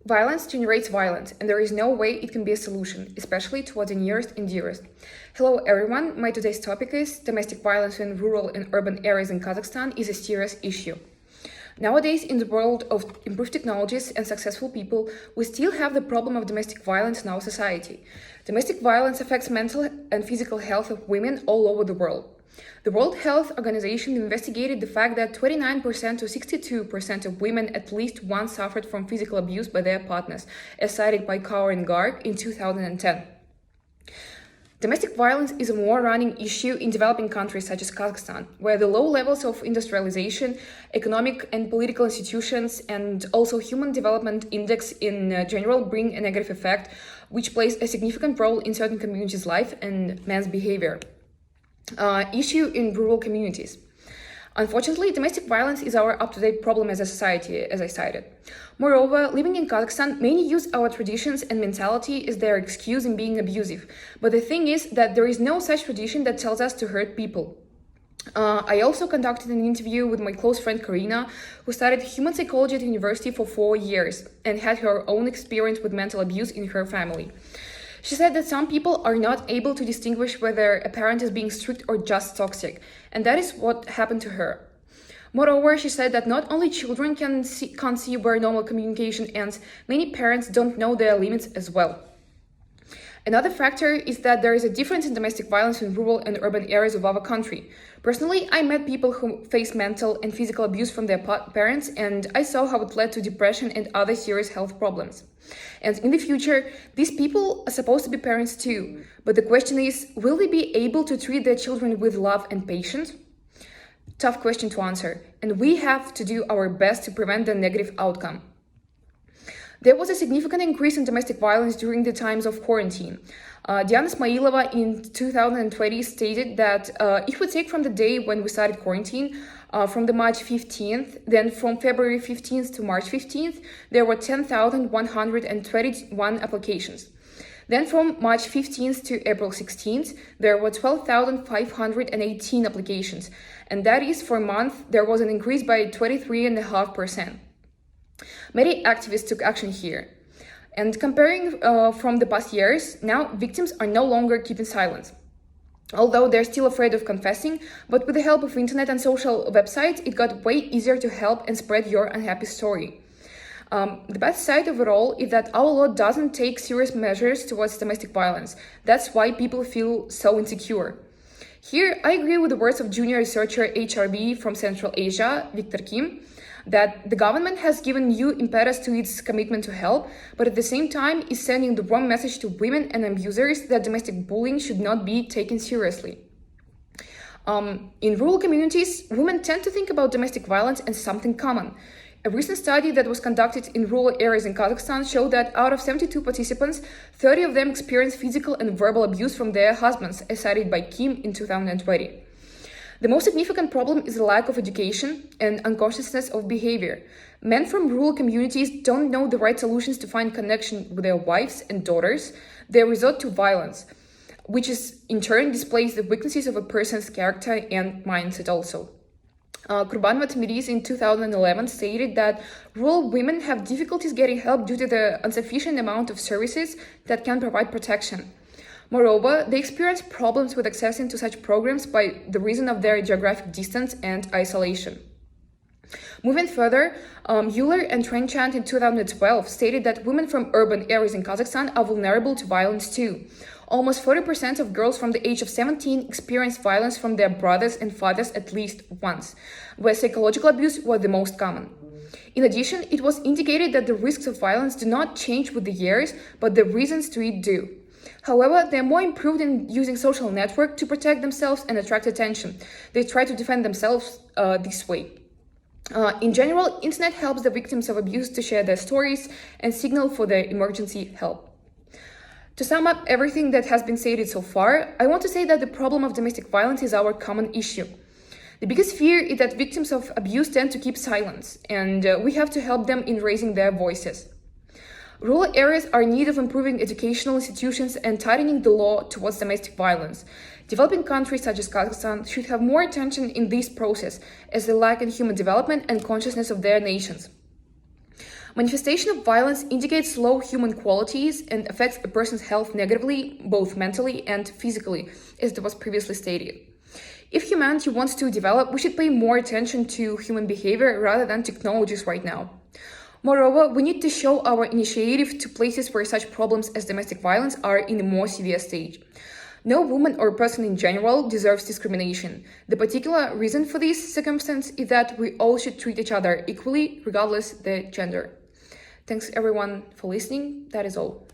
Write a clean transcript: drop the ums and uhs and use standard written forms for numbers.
Violence generates violence, and there is no way it can be a solution, especially towards the nearest and dearest. Hello everyone, my today's topic is domestic violence in rural and urban areas in Kazakhstan is a serious issue. Nowadays, in the world of improved technologies and successful people, we still have the problem of domestic violence in our society. Domestic violence affects mental and physical health of women all over the world. The World Health Organization investigated the fact that 29% to 62% of women at least once suffered from physical abuse by their partners, as cited by Kaur and Garg in 2010. Domestic violence is a more running issue in developing countries such as Kazakhstan, where the low levels of industrialization, economic and political institutions, and also human development index in general bring a negative effect, which plays a significant role in certain communities' life and men's behavior. Issue in rural communities. Unfortunately, domestic violence is our up-to-date problem as a society, as I cited. Moreover, living in Kazakhstan, many use our traditions and mentality as their excuse in being abusive. But the thing is that there is no such tradition that tells us to hurt people. I also conducted an interview with my close friend Karina, who studied human psychology at university for 4 years and had her own experience with mental abuse in her family. She said that some people are not able to distinguish whether a parent is being strict or just toxic, and that is what happened to her. Moreover, she said that not only children can't see where normal communication ends, many parents don't know their limits as well. Another factor is that there is a difference in domestic violence in rural and urban areas of our country. Personally, I met people who face mental and physical abuse from their parents, and I saw how it led to depression and other serious health problems. And in the future, these people are supposed to be parents too. But the question is, will they be able to treat their children with love and patience? Tough question to answer, and we have to do our best to prevent the negative outcome. There was a significant increase in domestic violence during the times of quarantine. Diana Ismailova in 2020 stated that if we take from the day when we started quarantine, from the March 15th, then from February 15th to March 15th, there were 10,121 applications. Then from March 15th to April 16th, there were 12,518 applications. And that is, for a month, there was an increase by 23.5%. Many activists took action here. And comparing from the past years, now victims are no longer keeping silence. Although they're still afraid of confessing, but with the help of internet and social websites, it got way easier to help and spread your unhappy story. The bad side of it all is that our law doesn't take serious measures towards domestic violence. That's why people feel so insecure. Here, I agree with the words of junior researcher HRB from Central Asia, Victor Kim, that the government has given new impetus to its commitment to help, but at the same time is sending the wrong message to women and abusers that domestic bullying should not be taken seriously. In rural communities, women tend to think about domestic violence as something common. A recent study that was conducted in rural areas in Kazakhstan showed that out of 72 participants, 30 of them experienced physical and verbal abuse from their husbands, as cited by Kim in 2020. The most significant problem is the lack of education and unconsciousness of behavior. Men from rural communities don't know the right solutions to find connection with their wives and daughters. They resort to violence, which is in turn displays the weaknesses of a person's character and mindset also. Kurbanova Tmiriz in 2011 stated that rural women have difficulties getting help due to the insufficient amount of services that can provide protection. Moreover, they experience problems with accessing to such programs by the reason of their geographic distance and isolation. Moving further, Euler and Trenchant in 2012 stated that women from urban areas in Kazakhstan are vulnerable to violence too. Almost 40% of girls from the age of 17 experience violence from their brothers and fathers at least once, where psychological abuse was the most common. In addition, it was indicated that the risks of violence do not change with the years, but the reasons to it do. However, they are more improved in using social network to protect themselves and attract attention. They try to defend themselves this way. In general, internet helps the victims of abuse to share their stories and signal for their emergency help. To sum up everything that has been stated so far, I want to say that the problem of domestic violence is our common issue. The biggest fear is that victims of abuse tend to keep silence, and we have to help them in raising their voices. Rural areas are in need of improving educational institutions and tightening the law towards domestic violence. Developing countries such as Kazakhstan should have more attention in this process, as they lack in human development and consciousness of their nations. Manifestation of violence indicates low human qualities and affects a person's health negatively, both mentally and physically, as it was previously stated. If humanity wants to develop, we should pay more attention to human behavior rather than technologies right now. Moreover, we need to show our initiative to places where such problems as domestic violence are in a more severe stage. No woman or person in general deserves discrimination. The particular reason for this circumstance is that we all should treat each other equally, regardless the gender. Thanks everyone for listening. That is all.